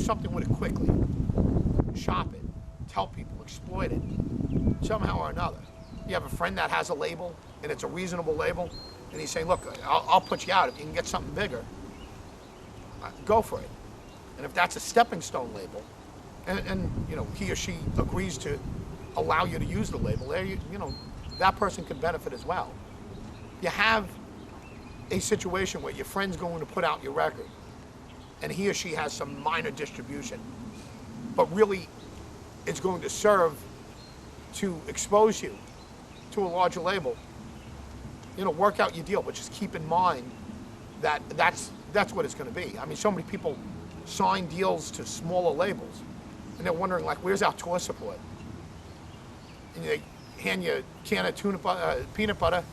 something with it quickly. Shop it, tell people, exploit it, somehow or another. You have a friend that has a label, and it's a reasonable label, and he's saying, look, I'll put you out if you can get something bigger. Go for it. And if that's a stepping stone label, and you know, he or she agrees to allow you to use the label, there you know, that person could benefit as well. You have a situation where your friend's going to put out your record, and he or she has some minor distribution, but really it's going to serve to expose you to a larger label. You know, work out your deal, but just keep in mind that that's what it's going to be. I mean, so many people sign deals to smaller labels, and they're wondering, like, where's our tour support? And they hand you a can of peanut butter.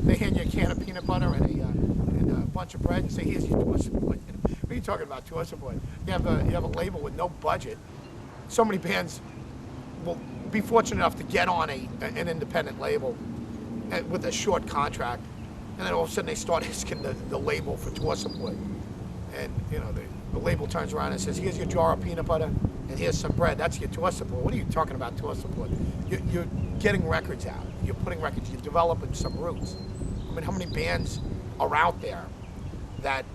They hand you a can of peanut butter and a bunch of bread and say, here's your tour support. What are you talking about, tour support? You have a label with no budget. So many bands will be fortunate enough to get on an independent label with a short contract, and then all of a sudden they start asking the label for tour support. And you know, the label turns around and says, here's your jar of peanut butter and here's some bread. That's your tour support. What are you talking about, tour support? You're getting records out. You're putting records. You're developing some roots. I mean, how many bands are out there that,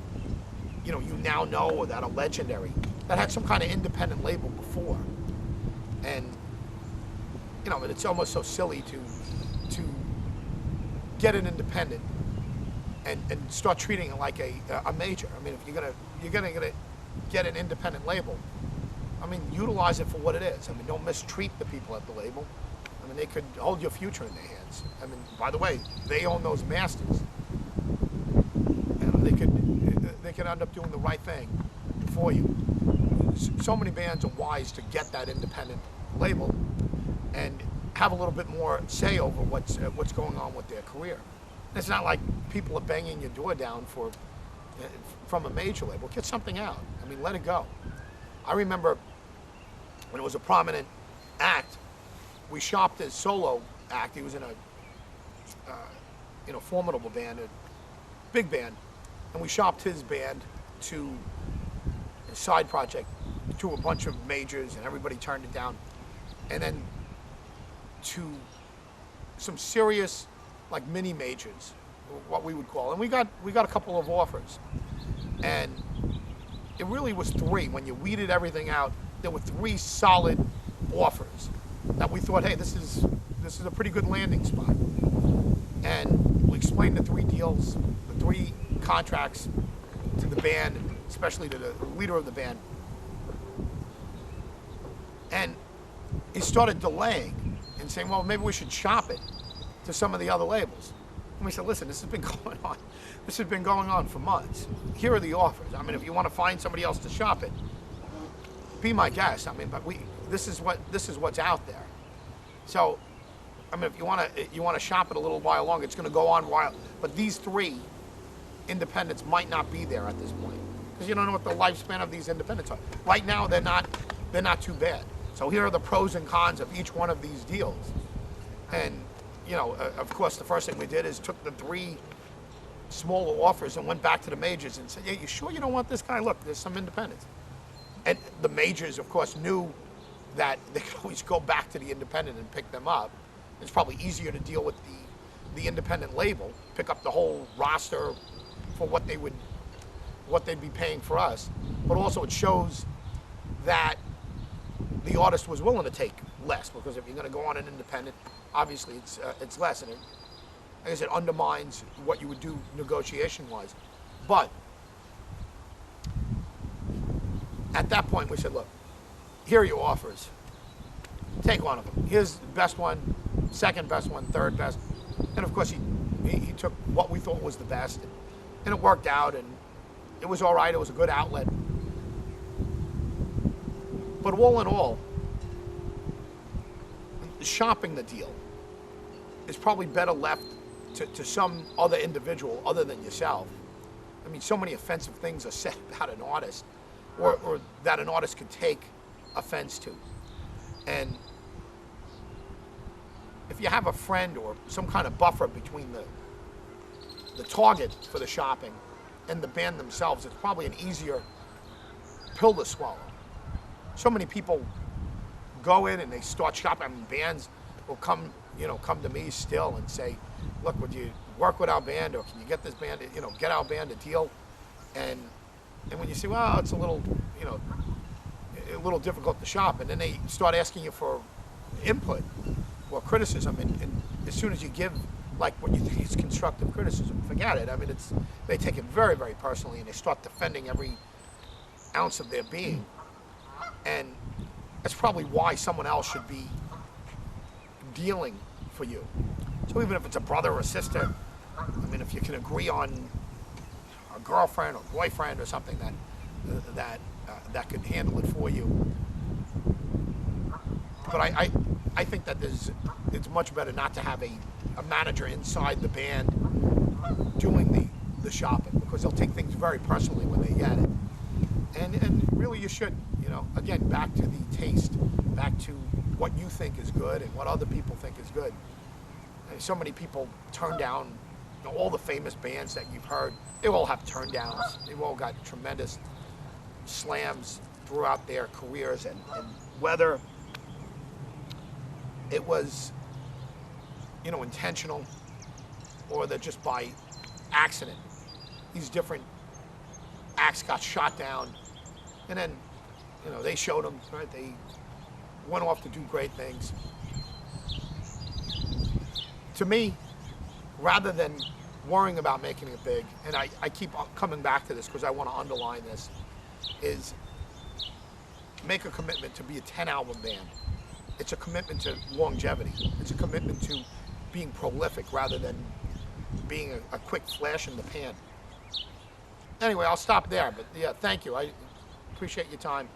you know, you now know, or that are legendary, that had some kind of independent label before? And, you know, it's almost so silly to get an independent and start treating it like a major. I mean, if you're gonna get an independent label, I mean, utilize it for what it is. I mean, don't mistreat the people at the label. I mean, they could hold your future in their hands. I mean, by the way, they own those masters. And they could end up doing the right thing for you. So many bands are wise to get that independent label and have a little bit more say over what's going on with their career. And it's not like people are banging your door down from a major label. Get something out. I mean, let it go. I remember when it was a prominent act, we shopped his solo act. He was in a formidable band, a big band, and we shopped his band to a side project to a bunch of majors, and everybody turned it down. And then to some serious, like, mini majors, what we would call, and we got a couple of offers, and it really was three. When you weeded everything out, there were three solid offers that we thought, hey, this is a pretty good landing spot. And we explained the three deals, the three contracts to the band, especially to the leader of the band, and he started delaying and saying, well, maybe we should shop it to some of the other labels. And we said, listen, this has been going on. This has been going on for months. Here are the offers. I mean, if you want to find somebody else to shop it, be my guest. I mean, but this is what's out there. So, I mean, if you want to shop it a little while longer, it's going to go on while. But these three independents might not be there at this point, because you don't know what the lifespan of these independents are. Right now, they're not too bad. So here are the pros and cons of each one of these deals. And, you know, of course, the first thing we did is took the three smaller offers and went back to the majors and said, yeah, you sure you don't want this guy? Look, there's some independents. And the majors, of course, knew that they could always go back to the independent and pick them up. It's probably easier to deal with the independent label, pick up the whole roster for what they'd be paying for us. But also it shows that the artist was willing to take less, because if you're going to go on an independent, obviously it's less, and I guess it undermines what you would do negotiation-wise. But at that point, we said, look, here are your offers. Take one of them. Here's the best one, second best one, third best. And of course, he took what we thought was the best, and it worked out, and it was all right. It was a good outlet. But all in all, shopping the deal is probably better left to some other individual other than yourself. I mean, so many offensive things are said about an artist, or that an artist could take offense to. And if you have a friend or some kind of buffer between the target for the shopping and the band themselves, it's probably an easier pill to swallow. So many people go in and they start shopping. I mean, bands will come to me still and say, look, would you work with our band, or can you get this band, get our band a deal? And when you say, well, it's a little difficult to shop, and then they start asking you for input or criticism, and as soon as you give like what you think is constructive criticism, forget it. I mean, they take it very, very personally, and they start defending every ounce of their being. And that's probably why someone else should be dealing for you. So even if it's a brother or a sister, I mean, if you can agree on a girlfriend or boyfriend or something that could handle it for you. But I think that it's much better not to have a manager inside the band doing the shopping, because they'll take things very personally when they get it. And really you should, again, back to the taste, back to what you think is good and what other people think is good. And so many people turn down, all the famous bands that you've heard, they all have turn downs. They've all got tremendous slams throughout their careers, and whether it was, intentional or that just by accident, these different acts got shot down, and then, they showed them, right? They went off to do great things. To me, rather than worrying about making it big, and I keep coming back to this because I want to underline this, is make a commitment to be a 10-album band. It's a commitment to longevity. It's a commitment to being prolific rather than being a quick flash in the pan. Anyway, I'll stop there, but yeah, thank you. I appreciate your time.